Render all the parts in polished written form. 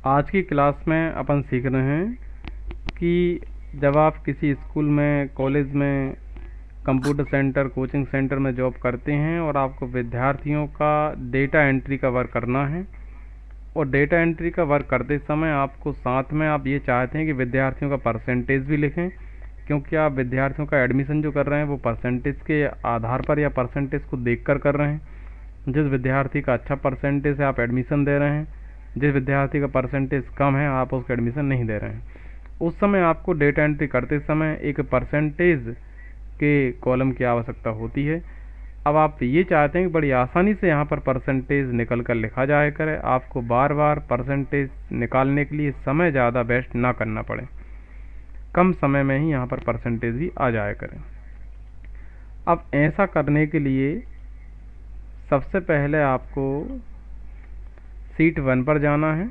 आज की क्लास में अपन सीख रहे हैं कि जब आप किसी स्कूल में, कॉलेज में, कंप्यूटर सेंटर, कोचिंग सेंटर में जॉब करते हैं और आपको विद्यार्थियों का डेटा एंट्री का वर्क करना है। और डेटा एंट्री का वर्क करते समय आपको साथ में आप ये चाहते हैं कि विद्यार्थियों का परसेंटेज भी लिखें, क्योंकि आप विद्यार्थियों का एडमिशन जो कर रहे हैं वो परसेंटेज के आधार पर या परसेंटेज को देखकर कर रहे हैं। जिस विद्यार्थी का अच्छा परसेंटेज है आप एडमिशन दे रहे हैं, जिस विद्यार्थी का परसेंटेज कम है आप उसको एडमिशन नहीं दे रहे हैं। उस समय आपको डेटा एंट्री करते समय एक परसेंटेज के कॉलम की आवश्यकता होती है। अब आप ये चाहते हैं कि बड़ी आसानी से यहाँ पर परसेंटेज निकल कर लिखा जाए करे, आपको बार बार परसेंटेज निकालने के लिए समय ज़्यादा वेस्ट ना करना पड़े, कम समय में ही यहाँ पर परसेंटेज भी आ जाए करें। अब ऐसा करने के लिए सबसे पहले आपको शीट 1 पर जाना है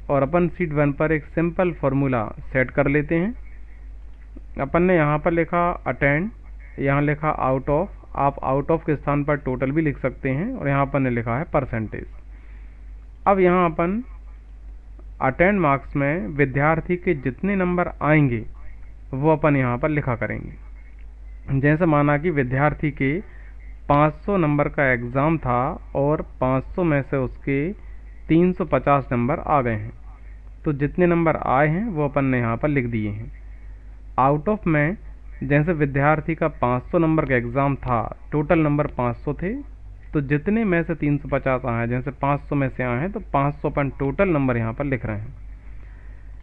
और अपन शीट 1 पर एक सिंपल फार्मूला सेट कर लेते हैं। अपन ने यहाँ पर लिखा अटेंड, यहाँ लिखा आउट ऑफ। आप आउट ऑफ के स्थान पर टोटल भी लिख सकते हैं और यहाँ अपन ने लिखा है परसेंटेज। अब यहाँ अपन अटेंड मार्क्स में विद्यार्थी के जितने नंबर आएंगे वो अपन यहाँ पर लिखा करेंगे। जैसे माना कि विद्यार्थी के 500 नंबर का एग्ज़ाम था और 500 में से उसके 350 नंबर आ गए हैं, तो जितने नंबर आए हैं वो अपन ने यहाँ पर लिख दिए हैं। आउट ऑफ में जैसे विद्यार्थी का 500 नंबर का एग्ज़ाम था, टोटल नंबर 500 थे, तो जितने में से 350 आए हैं, जैसे 500 में से आए हैं तो 500 अपन टोटल नंबर यहाँ पर लिख रहे हैं।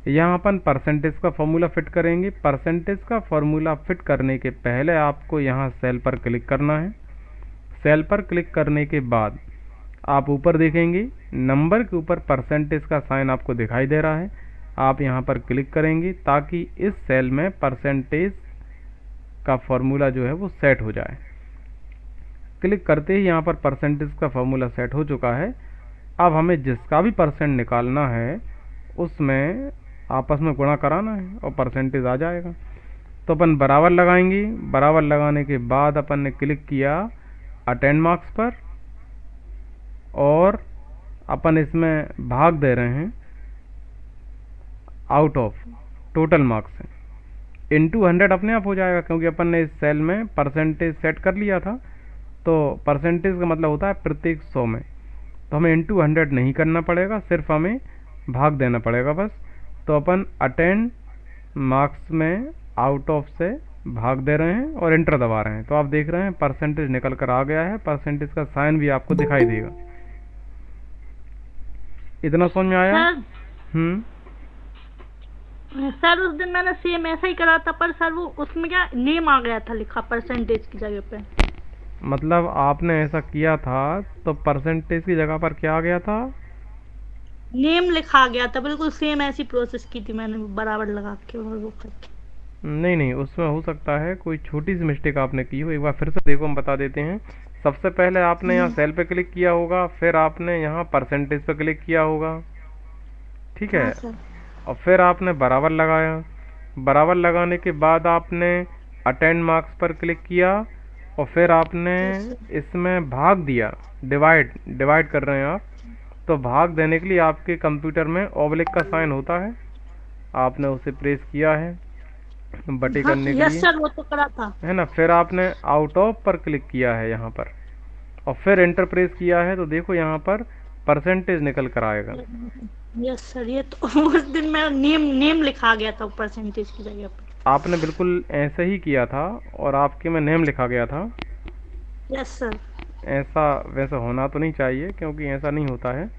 यहाँ अपन परसेंटेज का फॉर्मूला फिट करेंगे। परसेंटेज का फॉर्मूला फिट करने के पहले आपको यहाँ सेल पर क्लिक करना है। सेल पर क्लिक करने के बाद आप ऊपर देखेंगे, नंबर के ऊपर परसेंटेज का साइन आपको दिखाई दे रहा है। आप यहाँ पर क्लिक करेंगे ताकि इस सेल में परसेंटेज का फॉर्मूला जो है वो सेट हो जाए। क्लिक करते ही यहाँ पर परसेंटेज का फॉर्मूला सेट हो चुका है। अब हमें जिसका भी परसेंट निकालना है उसमें आपस में गुणा कराना है और परसेंटेज आ जाएगा। तो अपन बराबर लगाएंगे। बराबर लगाने के बाद अपन ने क्लिक किया अटेंड मार्क्स पर और अपन इसमें भाग दे रहे हैं आउट ऑफ टोटल मार्क्स से। इनटू 100 अपने आप हो जाएगा, क्योंकि अपन ने इस सेल में परसेंटेज सेट कर लिया था। तो परसेंटेज का मतलब होता है प्रत्येक 100 में, तो हमें इनटू 100 नहीं करना पड़ेगा, सिर्फ हमें भाग देना पड़ेगा बस। तो अपन अटेंड मार्क्स में आउट ऑफ से भाग दे रहे हैं और एंटर दबा रहे हैं। तो आप देख रहे हैं परसेंटेज निकल कर आ गया है। परसेंटेज का साइन भी आपको दिखाई देगा। इतना समझ में आया? सर सर उस दिन मैंने सेम ऐसा ही करा था, पर सर वो उसमें क्या नेम आ गया था लिखा परसेंटेज की जगह पे। मतलब आपने ऐसा किया था तो परसेंटेज की जगह पर क्या आ गया था? नेम लिखा गया था। बिल्कुल सेम ऐसी प्रोसेस की थी मैंने, बराबर लगा के और वो करके। नहीं नहीं, उसमें हो सकता है कोई छोटी सी मिस्टेक आपने की हो। एक बार फिर से देखो, हम बता देते हैं। सबसे पहले आपने यहाँ सेल पे क्लिक किया होगा, फिर आपने यहाँ परसेंटेज पे क्लिक किया होगा, ठीक है। हाँ सर। और फिर आपने बराबर लगाया। बराबर लगाने के बाद आपने अटेंड मार्क्स पर क्लिक किया और फिर आपने यस सर। इसमें भाग दिया। डिवाइड डिवाइड कर रहे हैं आप, तो भाग देने के लिए आपके कंप्यूटर में ऑब्लिक का साइन होता है, आपने उसे प्रेस किया है बटे हाँ करने के यस लिए, सर, वो तो करा था। है ना। फिर आपने आउट ऑफ पर क्लिक किया है यहाँ पर और फिर एंटर प्रेस किया है, तो देखो यहाँ पर परसेंटेज निकल कर आएगा। यस सर, ये तो उस दिन मेरा नेम लिखा गया था परसेंटेज की जगह पे। आपने बिल्कुल ऐसे ही किया था और आपके में नेम लिखा गया था। Yes sir. ऐसा वैसे होना तो नहीं चाहिए, क्योंकि ऐसा नहीं होता है।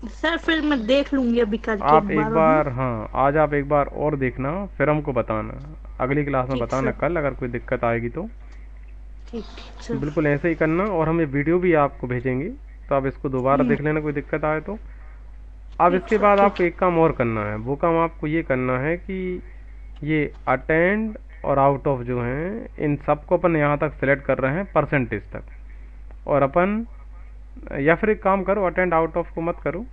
सर फिर मैं देख लूंगी अभी करके आप एक एक बार और, हाँ। बार, हाँ, आज आप एक बार और देखना, फिर हमको बताना, अगली क्लास में ठीक बताना सर। कल अगर कोई दिक्कत आएगी तो। ठीक सर। बिल्कुल ऐसे ही करना और हम ये वीडियो भी आपको भेजेंगे, तो आप इसको दोबारा देख लेना कोई दिक्कत आए तो। अब ठीक इसके सर। बाद ठीक आपको एक काम और करना है। वो काम आपको ये करना है कि ये अटेंड और आउट ऑफ जो हैं, इन सबको अपन यहाँ तक सेलेक्ट कर रहे हैं परसेंटेज तक। और अपन, या फिर एक काम करो, अटेंड आउट ऑफ को मत करो,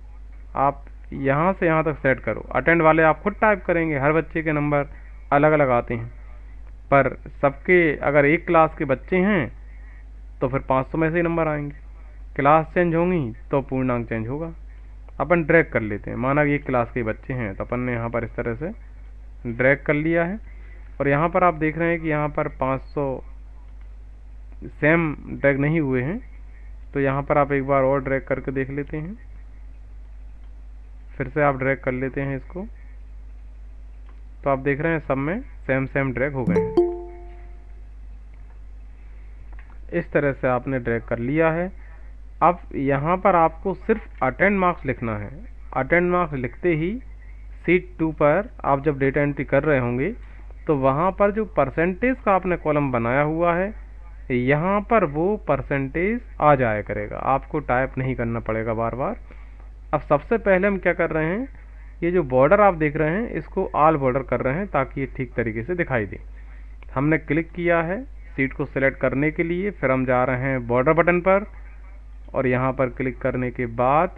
आप यहाँ से यहाँ तक सेट करो। अटेंड वाले आप खुद टाइप करेंगे, हर बच्चे के नंबर अलग अलग आते हैं, पर सबके अगर एक क्लास के बच्चे हैं तो फिर 500 में से ही नंबर आएंगे। क्लास चेंज होंगी तो पूर्णांक चेंज होगा। अपन ड्रैग कर लेते हैं। माना कि एक क्लास के बच्चे हैं तो अपन ने यहाँ पर इस तरह से ड्रैग कर लिया है। और यहाँ पर आप देख रहे हैं कि यहाँ पर 500 सेम ड्रैग नहीं हुए हैं, तो यहाँ पर आप एक बार और ड्रैग करके देख लेते हैं। फिर से आप ड्रैग कर लेते हैं इसको, तो आप देख रहे हैं सब में सेम सेम ड्रैग हो गए हैं। इस तरह से आपने ड्रैग कर लिया है। अब यहाँ पर आपको सिर्फ अटेंड मार्क्स लिखना है। अटेंड मार्क्स लिखते ही शीट 2 पर आप जब डेटा एंट्री कर रहे होंगे तो वहाँ पर जो परसेंटेज का आपने कॉलम बनाया हुआ है, यहाँ पर वो परसेंटेज आ जाया करेगा, आपको टाइप नहीं करना पड़ेगा बार बार। अब सबसे पहले हम क्या कर रहे हैं, ये जो बॉर्डर आप देख रहे हैं इसको ऑल बॉर्डर कर रहे हैं ताकि ये ठीक तरीके से दिखाई दे। हमने क्लिक किया है सीट को सिलेक्ट करने के लिए, फिर हम जा रहे हैं बॉर्डर बटन पर और यहाँ पर क्लिक करने के बाद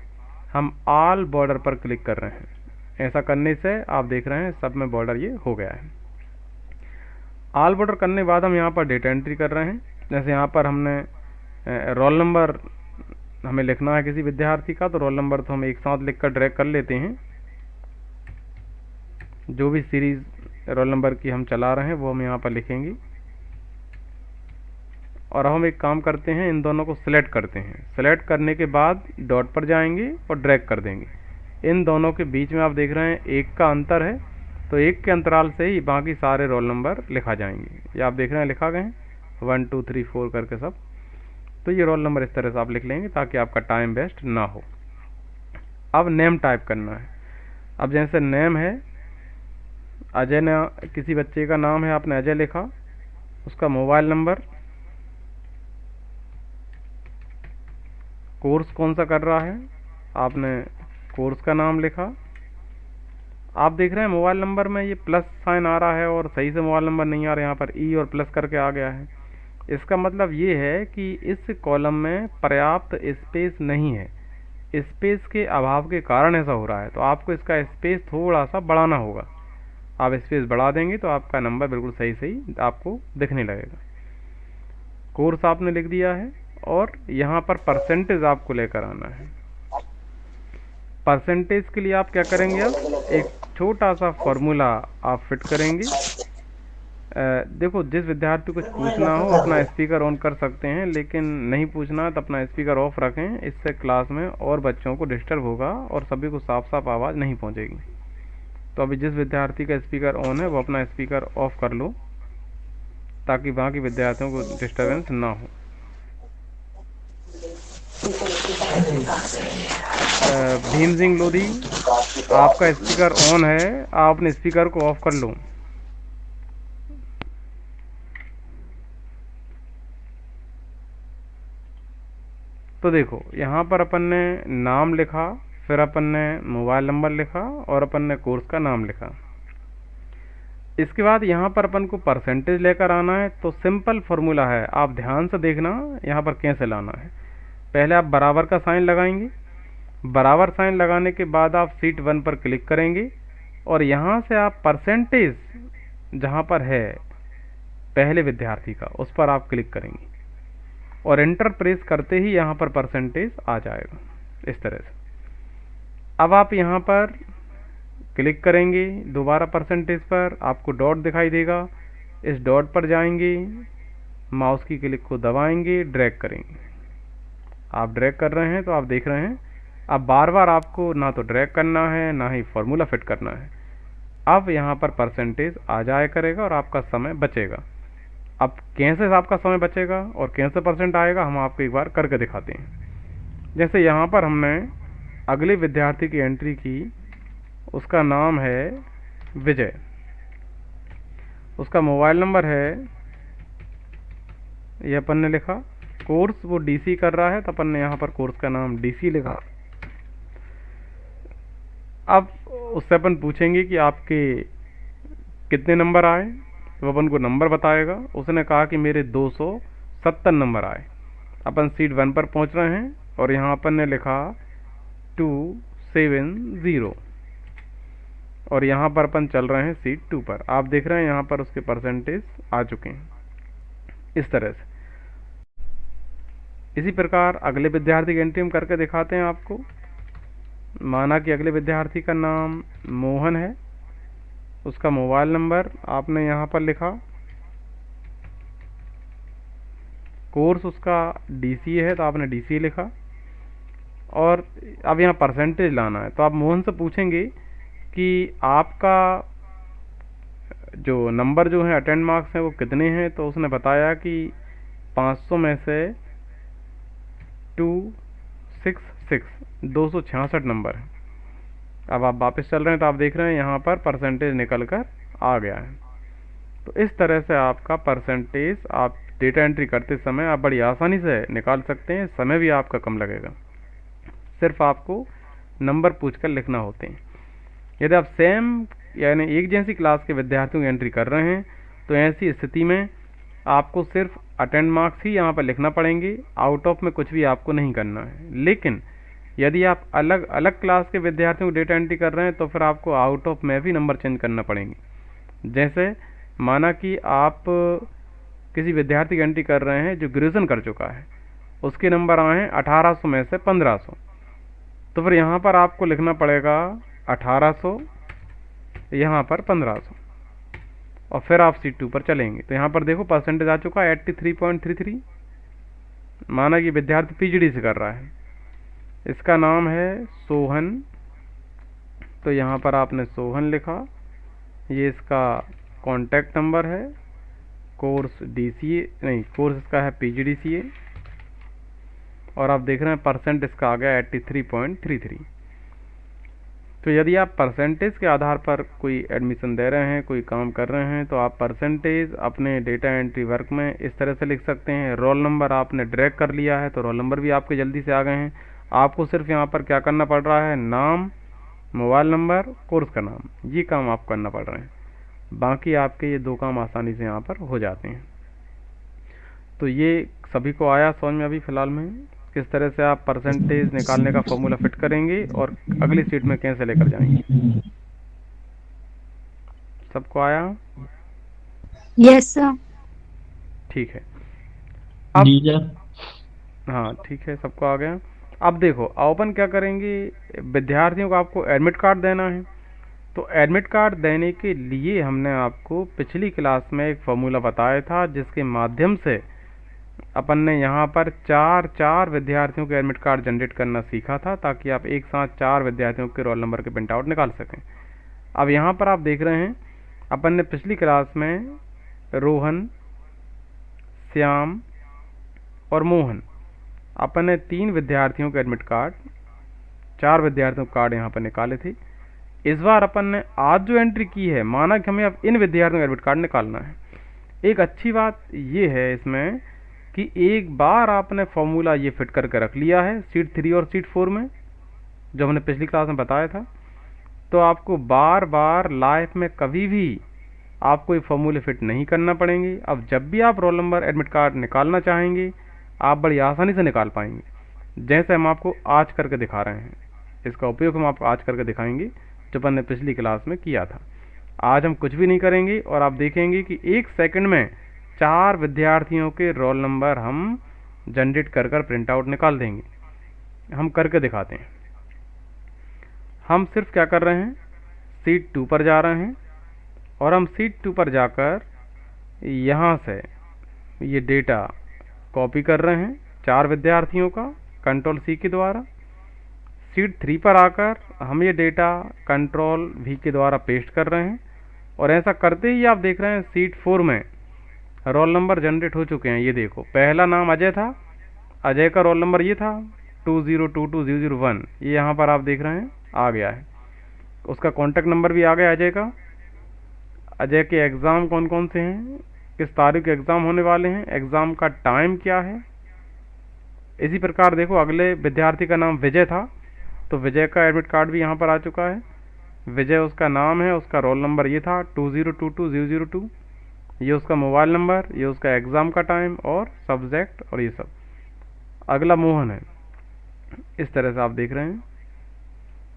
हम ऑल बॉर्डर पर क्लिक कर रहे हैं। ऐसा करने से आप देख रहे हैं सब में बॉर्डर ये हो गया है। ऑल बॉर्डर करने के बाद हम यहाँ पर डेटा एंट्री कर रहे हैं। जैसे यहाँ पर हमने रोल नंबर हमें लिखना है किसी विद्यार्थी का, तो रोल नंबर तो हम एक साथ लिखकर ड्रैग कर लेते हैं। जो भी सीरीज रोल नंबर की हम चला रहे हैं वो हम यहाँ पर लिखेंगे। और हम एक काम करते हैं, इन दोनों को सिलेक्ट करते हैं। सिलेक्ट करने के बाद डॉट पर जाएंगे और ड्रैग कर देंगे। इन दोनों के बीच में आप देख रहे हैं एक का अंतर है, तो एक के अंतराल से ही बाकी सारे रोल नंबर लिखा जाएंगे। ये आप देख रहे हैं लिखा गए हैं 1 2 3 4 करके सब। तो ये रोल नंबर इस तरह से आप लिख लेंगे ताकि आपका टाइम वेस्ट ना हो। अब नेम टाइप करना है। अब जैसे नेम है अजय, ने किसी बच्चे का नाम है, आपने अजय लिखा, उसका मोबाइल नंबर, कोर्स कौन सा कर रहा है, आपने कोर्स का नाम लिखा। आप देख रहे हैं मोबाइल नंबर में ये प्लस साइन आ रहा है और सही से मोबाइल नंबर नहीं आ रहा है, यहाँ पर ई और प्लस करके आ गया है। इसका मतलब ये है कि इस कॉलम में पर्याप्त स्पेस नहीं है, स्पेस के अभाव के कारण ऐसा हो रहा है। तो आपको इसका स्पेस थोड़ा सा बढ़ाना होगा। आप स्पेस बढ़ा देंगे तो आपका नंबर बिल्कुल सही सही आपको दिखने लगेगा। कोर्स आपने लिख दिया है और यहाँ पर परसेंटेज आपको लेकर आना है। परसेंटेज के लिए आप क्या करेंगे, अब एक छोटा सा फॉर्मूला आप फिट करेंगे। देखो, जिस विद्यार्थी को कुछ पूछना हो अपना स्पीकर ऑन कर सकते हैं, लेकिन नहीं पूछना तो अपना स्पीकर ऑफ रखें। इससे क्लास में और बच्चों को डिस्टर्ब होगा और सभी को साफ साफ आवाज़ नहीं पहुंचेगी। तो अभी जिस विद्यार्थी का स्पीकर ऑन है वो अपना स्पीकर ऑफ कर लो ताकि बाकी विद्यार्थियों को डिस्टर्बेंस ना हो। भीम सिंह लोधी, आपका स्पीकर ऑन है, आप अपने स्पीकर को ऑफ कर लो। तो देखो, यहाँ पर अपन ने नाम लिखा, फिर अपन ने मोबाइल नंबर लिखा और अपन ने कोर्स का नाम लिखा। इसके बाद यहाँ पर अपन को परसेंटेज लेकर आना है। तो सिंपल फॉर्मूला है, आप ध्यान से देखना यहाँ पर कैसे लाना है। पहले आप बराबर का साइन लगाएंगे। बराबर साइन लगाने के बाद आप शीट 1 पर क्लिक करेंगे और यहाँ से आप परसेंटेज जहाँ पर है पहले विद्यार्थी का उस पर आप क्लिक करेंगे और एंटर प्रेस करते ही यहाँ पर परसेंटेज आ जाएगा इस तरह से। अब आप यहाँ पर क्लिक करेंगे दोबारा परसेंटेज पर, आपको डॉट दिखाई देगा। इस डॉट पर जाएंगे, माउस की क्लिक को दबाएंगे, ड्रैग करेंगे। आप ड्रैग कर रहे हैं तो आप देख रहे हैं अब बार बार आपको ना तो ड्रैग करना है ना ही फॉर्मूला फिट करना है। अब यहाँ पर परसेंटेज आ जाया करेगा और आपका समय बचेगा। अब कैसे आपका समय बचेगा और कैसे परसेंट आएगा हम आपको एक बार करके दिखाते हैं। जैसे यहाँ पर हमने अगले विद्यार्थी की एंट्री की, उसका नाम है विजय, उसका मोबाइल नंबर है, ये अपन ने लिखा। कोर्स वो डीसी कर रहा है तो अपन ने यहाँ पर कोर्स का नाम डीसी लिखा। अब उससे अपन पूछेंगे कि आपके कितने नंबर आए, तो अपन को नंबर बताएगा। उसने कहा कि मेरे 270 नंबर आए। अपन सीट 1 पर पहुंच रहे हैं और यहाँ अपन ने लिखा 270 और यहाँ पर अपन चल रहे हैं सीट 2 पर। आप देख रहे हैं यहाँ पर उसके परसेंटेज आ चुके हैं इस तरह से। इसी प्रकार अगले विद्यार्थी की एंट्री हम करके दिखाते हैं आपको। माना कि अगले विद्यार्थी का नाम मोहन है, उसका मोबाइल नंबर आपने यहाँ पर लिखा, कोर्स उसका DCA है तो आपने DCA लिखा, और अब यहाँ परसेंटेज लाना है। तो आप मोहन से पूछेंगे कि आपका जो नंबर जो है अटेंड मार्क्स हैं वो कितने हैं, तो उसने बताया कि 500 में से 266 266 नंबर है। अब आप वापस चल रहे हैं तो आप देख रहे हैं यहाँ पर परसेंटेज निकल कर आ गया है। तो इस तरह से आपका परसेंटेज आप डेटा एंट्री करते समय आप बड़ी आसानी से निकाल सकते हैं, समय भी आपका कम लगेगा। सिर्फ आपको नंबर पूछकर लिखना होते हैं। यदि आप सेम यानी एक जैसी क्लास के विद्यार्थियों की एंट्री कर रहे हैं तो ऐसी स्थिति में आपको सिर्फ अटेंड मार्क्स ही यहाँ पर लिखना पड़ेंगे, आउट ऑफ में कुछ भी आपको नहीं करना है। लेकिन यदि आप अलग अलग क्लास के विद्यार्थियों को डेटा एंट्री कर रहे हैं तो फिर आपको आउट ऑफ में भी नंबर चेंज करना पड़ेंगे। जैसे माना कि आप किसी विद्यार्थी की एंट्री कर रहे हैं जो ग्रेजुएशन कर चुका है, उसके नंबर आए हैं 1800 में से 1500, तो फिर यहाँ पर आपको लिखना पड़ेगा 1800, यहाँ पर 1500, और फिर आप सीट 2 पर चलेंगे। तो यहाँ पर देखो परसेंटेज आ चुका है 83.33। माना कि विद्यार्थी PhD से कर रहा है, इसका नाम है सोहन, तो यहाँ पर आपने सोहन लिखा, ये इसका कॉन्टैक्ट नंबर है, कोर्स DCA नहीं, कोर्स इसका है PGDCA, और आप देख रहे हैं परसेंट इसका आ गया 83.33। तो यदि आप परसेंटेज के आधार पर कोई एडमिशन दे रहे हैं, कोई काम कर रहे हैं, तो आप परसेंटेज अपने डेटा एंट्री वर्क में इस तरह से लिख सकते हैं। रोल नंबर आपने ड्रैग कर लिया है तो रोल नंबर भी आपके जल्दी से आ गए हैं। आपको सिर्फ यहाँ पर क्या करना पड़ रहा है, नाम, मोबाइल नंबर, कोर्स का नाम, ये काम आप करना पड़ रहे हैं। बाकी आपके ये 2 काम आसानी से यहाँ पर हो जाते हैं। तो ये सभी को आया समझ में अभी फ़िलहाल में किस तरह से आप परसेंटेज निकालने का फॉर्मूला फिट करेंगे और अगली सीट में कैसे लेकर जाएंगे। सबको आया? Yes sir. ठीक है। अब जी सर। हाँ ठीक है, सबको आ गया। अब देखो अपन क्या करेंगे, विद्यार्थियों को आपको एडमिट कार्ड देना है। तो एडमिट कार्ड देने के लिए हमने आपको पिछली क्लास में एक फॉर्मूला बताया था, जिसके माध्यम से अपन ने यहाँ पर 4 विद्यार्थियों के एडमिट कार्ड जनरेट करना सीखा था, ताकि आप एक साथ 4 विद्यार्थियों के रोल नंबर के प्रिंट आउट निकाल सकें। अब यहाँ पर आप देख रहे हैं अपन ने पिछली क्लास में रोहन, श्याम और मोहन, अपन ने 3 विद्यार्थियों के एडमिट कार्ड, 4 विद्यार्थियों के कार्ड यहाँ पर निकाले थे। इस बार अपन ने आज जो एंट्री की है, माना कि हमें अब इन विद्यार्थियों का एडमिट कार्ड निकालना है। एक अच्छी बात ये है इसमें कि एक बार आपने फॉर्मूला ये फिट करके रख लिया है सीट 3 और सीट 4 में, जो हमने पिछली क्लास में बताया था, तो आपको बार बार लाइफ में कभी भी आपको ये फॉर्मूले फिट नहीं करना पड़ेंगे। अब जब भी आप रोल नंबर एडमिट कार्ड निकालना चाहेंगे आप बड़ी आसानी से निकाल पाएंगे, जैसे हम आपको आज करके दिखा रहे हैं। इसका उपयोग हम आपको आज करके दिखाएंगे जो अपन ने पिछली क्लास में किया था। आज हम कुछ भी नहीं करेंगे और आप देखेंगे कि 1 सेकंड में 4 विद्यार्थियों के रोल नंबर हम जनरेट कर कर प्रिंट आउट निकाल देंगे। हम करके दिखाते हैं। हम सिर्फ क्या कर रहे हैं, सीट 2 पर जा रहे हैं और हम सीट 2 पर जाकर यहाँ से ये डेटा कॉपी कर रहे हैं 4 विद्यार्थियों का कंट्रोल C के द्वारा। सीट 3 पर आकर हम ये डेटा कंट्रोल V के द्वारा पेस्ट कर रहे हैं, और ऐसा करते ही आप देख रहे हैं सीट 4 में रोल नंबर जनरेट हो चुके हैं। ये देखो, पहला नाम अजय था, अजय का रोल नंबर ये था 20220001, ये यहाँ पर आप देख रहे हैं आ गया है। उसका कॉन्टैक्ट नंबर भी आ गया अजय का। अजय के एग्ज़ाम कौन कौन से हैं, किस तारीख के एग्ज़ाम होने वाले हैं, एग्ज़ाम का टाइम क्या है। इसी प्रकार देखो अगले विद्यार्थी का नाम विजय था, तो विजय का एडमिट कार्ड भी यहाँ पर आ चुका है। विजय उसका नाम है, उसका रोल नंबर ये था 2022002, ये उसका मोबाइल नंबर, ये उसका एग्ज़ाम का टाइम और सब्जेक्ट और ये सब। अगला मोहन है। इस तरह से आप देख रहे हैं।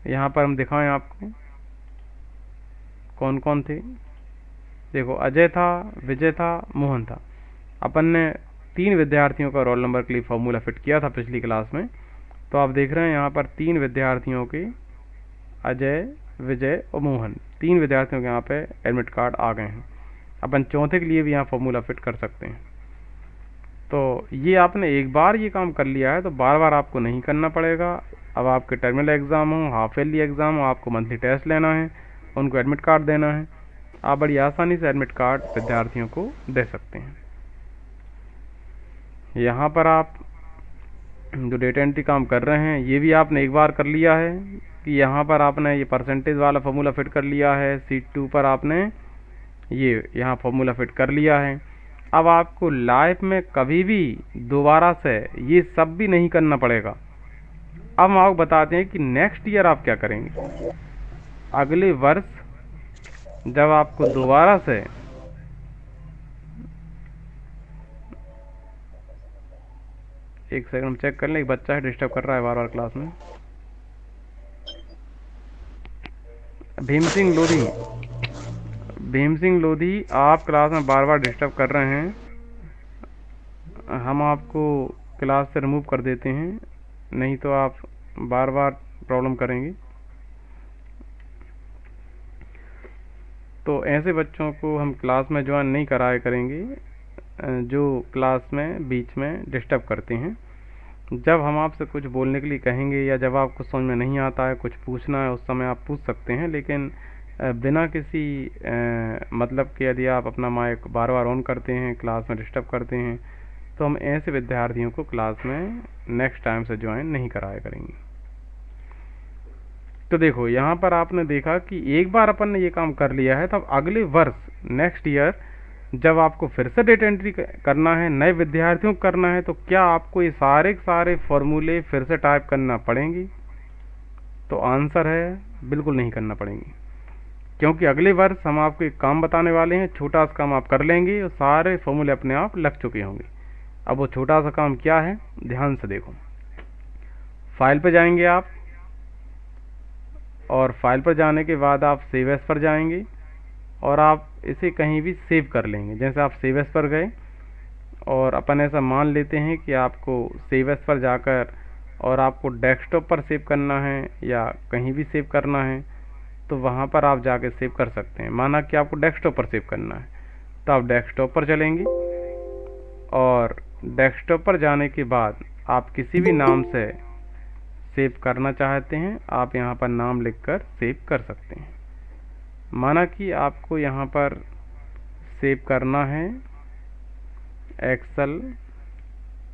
यहाँ पर हम दिखाएं आपको कौन कौन थे। देखो अजय था, विजय था, मोहन था। अपन ने 3 विद्यार्थियों का रोल नंबर के लिए फॉर्मूला फिट किया था पिछली क्लास में। तो आप देख रहे हैं यहाँ पर 3 विद्यार्थियों के अजय, विजय और मोहन, 3 विद्यार्थियों के यहाँ पे एडमिट कार्ड आ गए हैं। अपन चौथे के लिए भी यहाँ फॉर्मूला फिट कर सकते हैं। तो ये आपने एक बार ये काम कर लिया है तो बार बार आपको नहीं करना पड़ेगा। अब आपके टर्मिनल एग्ज़ाम हो, हाफ ईयरली एग्ज़ाम हो, आपको मंथली टेस्ट लेना है, उनको एडमिट कार्ड देना है, आप बड़ी आसानी से एडमिट कार्ड विद्यार्थियों को दे सकते हैं। यहाँ पर आप जो डेटा एंट्री काम कर रहे हैं ये भी आपने एक बार कर लिया है कि यहाँ पर आपने ये परसेंटेज वाला फॉर्मूला फिट कर लिया है। शीट 2 पर आपने ये यहाँ फॉर्मूला फिट कर लिया है। अब आपको लाइफ में कभी भी दोबारा से ये सब भी नहीं करना पड़ेगा। अब हम आपको बताते हैं कि नेक्स्ट ईयर आप क्या करेंगे। अगले वर्ष जब आपको दोबारा से एक सेकंड हम चेक कर लें, एक बच्चा है डिस्टर्ब कर रहा है बार बार क्लास में। भीम सिंह लोधी आप क्लास में बार बार डिस्टर्ब कर रहे हैं, हम आपको क्लास से रिमूव कर देते हैं, नहीं तो आप बार बार प्रॉब्लम करेंगे। तो ऐसे बच्चों को हम क्लास में ज्वाइन नहीं कराया करेंगे जो क्लास में बीच में डिस्टर्ब करते हैं। जब हम आपसे कुछ बोलने के लिए कहेंगे या जब आपको समझ में नहीं आता है, कुछ पूछना है, उस समय आप पूछ सकते हैं, लेकिन बिना किसी मतलब कि यदि आप अपना माइक बार बार ऑन करते हैं, क्लास में डिस्टर्ब करते हैं, तो हम ऐसे विद्यार्थियों को क्लास में नेक्स्ट टाइम से ज्वाइन नहीं कराया करेंगे। तो देखो यहाँ पर आपने देखा कि एक बार अपन ने ये काम कर लिया है, तब अगले वर्ष नेक्स्ट ईयर जब आपको फिर से डेटा एंट्री करना है, नए विद्यार्थियों को करना है, तो क्या आपको ये सारे के सारे फॉर्मूले फिर से टाइप करना पड़ेंगे? तो आंसर है बिल्कुल नहीं करना पड़ेंगे, क्योंकि अगले वर्ष हम आपको एक काम बताने वाले हैं, छोटा सा काम आप कर लेंगे और सारे फॉर्मूले अपने आप लग चुके होंगे। अब वो छोटा सा काम क्या है, ध्यान से देखो। फाइल पर जाएंगे आप, और फाइल पर जाने के बाद आप सेव एज पर जाएंगे और आप इसे कहीं भी सेव कर लेंगे। जैसे आप सेव एज पर गए और अपन ऐसा मान लेते हैं कि आपको सेव एज पर जाकर और आपको डेस्कटॉप पर सेव करना है या कहीं भी सेव करना है, तो वहाँ पर आप जाके सेव कर सकते हैं। माना कि आपको डेस्कटॉप पर सेव करना है, तो आप डेस्कटॉप पर चलेंगे और डेस्कटॉप पर जाने के बाद आप किसी भी नाम से सेव करना चाहते हैं, आप यहाँ पर नाम लिखकर सेव कर सकते हैं। माना कि आपको यहाँ पर सेव करना है एक्सेल,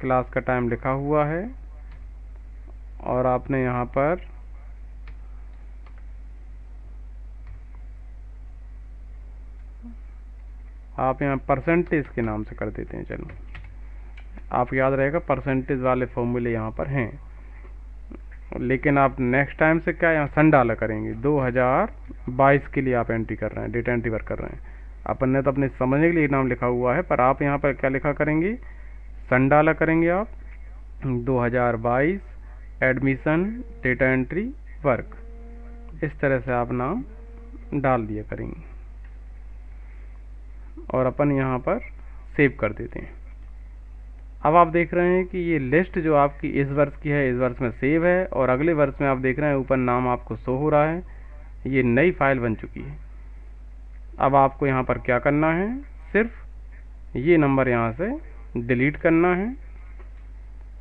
क्लास का टाइम लिखा हुआ है, और आपने यहाँ पर आप यहाँ परसेंटेज के नाम से कर देते हैं। चलो आप याद रहेगा परसेंटेज वाले फॉर्मूले यहाँ पर हैं, लेकिन आप नेक्स्ट टाइम से क्या यहाँ सन डाला करेंगे। 2022 के लिए आप एंट्री कर रहे हैं, डेटा एंट्री वर्क कर रहे हैं। अपन ने तो अपने समझने के लिए नाम लिखा हुआ है, पर आप यहाँ पर क्या लिखा करेंगे, सन डाला करेंगे आप 2022 एडमिशन डेटा एंट्री वर्क, इस तरह से आप नाम डाल दिया करेंगे और अपन यहाँ पर सेव कर देते हैं। अब आप देख रहे हैं कि ये लिस्ट जो आपकी इस वर्ष की है, इस वर्ष में सेव है, और अगले वर्ष में आप देख रहे हैं ऊपर नाम आपको शो हो रहा है। ये नई फाइल बन चुकी है। अब आपको यहाँ पर क्या करना है, सिर्फ ये नंबर यहाँ से डिलीट करना है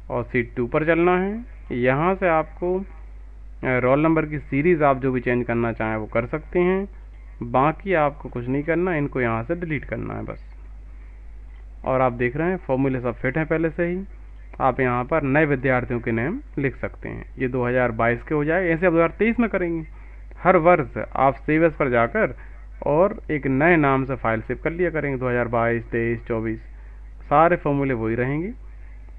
और शीट 2 पर चलना है। यहाँ से आपको रोल नंबर की सीरीज़ आप जो भी चेंज करना चाहें वो कर सकते हैं, बाकी आपको कुछ नहीं करना, इनको यहाँ से डिलीट करना है बस। और आप देख रहे हैं फॉर्मूले सब फिट हैं पहले से ही। आप यहाँ पर नए विद्यार्थियों के नाम लिख सकते हैं। ये 2022 के हो जाए, ऐसे आप 2023 में करेंगे। हर वर्ष आप सेव एज पर जाकर और एक नए नाम से फाइल सेव कर लिया करेंगे। 2022, 23, 24 सारे फॉर्मूले वही रहेंगे,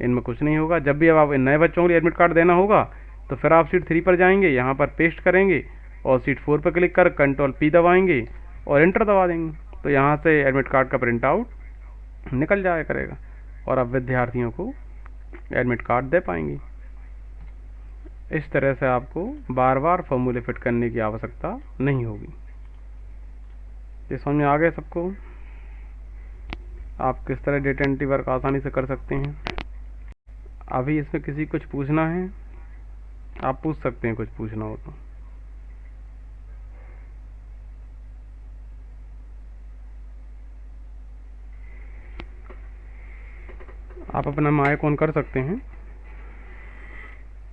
इनमें कुछ नहीं होगा। जब भी अब आप नए बच्चों के लिए एडमिट कार्ड देना होगा तो फिर आप शीट 3 पर जाएंगे, यहाँ पर पेस्ट करेंगे और शीट 4 पर क्लिक कर Ctrl+P दबाएंगे और एंटर दबा देंगे, तो यहाँ से एडमिट कार्ड का प्रिंट आउट निकल जाया करेगा और आप विद्यार्थियों को एडमिट कार्ड दे पाएंगे। इस तरह से आपको बार बार फॉर्मूले फिट करने की आवश्यकता नहीं होगी। ये समझ में आ गए सबको, आप किस तरह डेटा एंट्री वर्क आसानी से कर सकते हैं। अभी इसमें किसी कुछ पूछना है, आप पूछ सकते हैं, कुछ पूछना हो तो। आप अपना माइक ऑन कर सकते हैं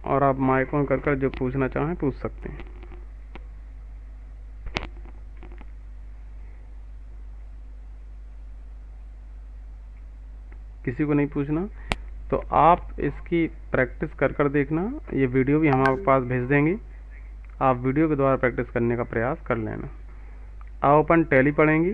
और आप माइक ऑन कर जो पूछना चाहें पूछ सकते हैं। किसी को नहीं पूछना तो आप इसकी प्रैक्टिस कर देखना। ये वीडियो भी हम आपके पास भेज देंगे, आप वीडियो के द्वारा प्रैक्टिस करने का प्रयास कर लेना। अब अपन टैली पढ़ेंगे।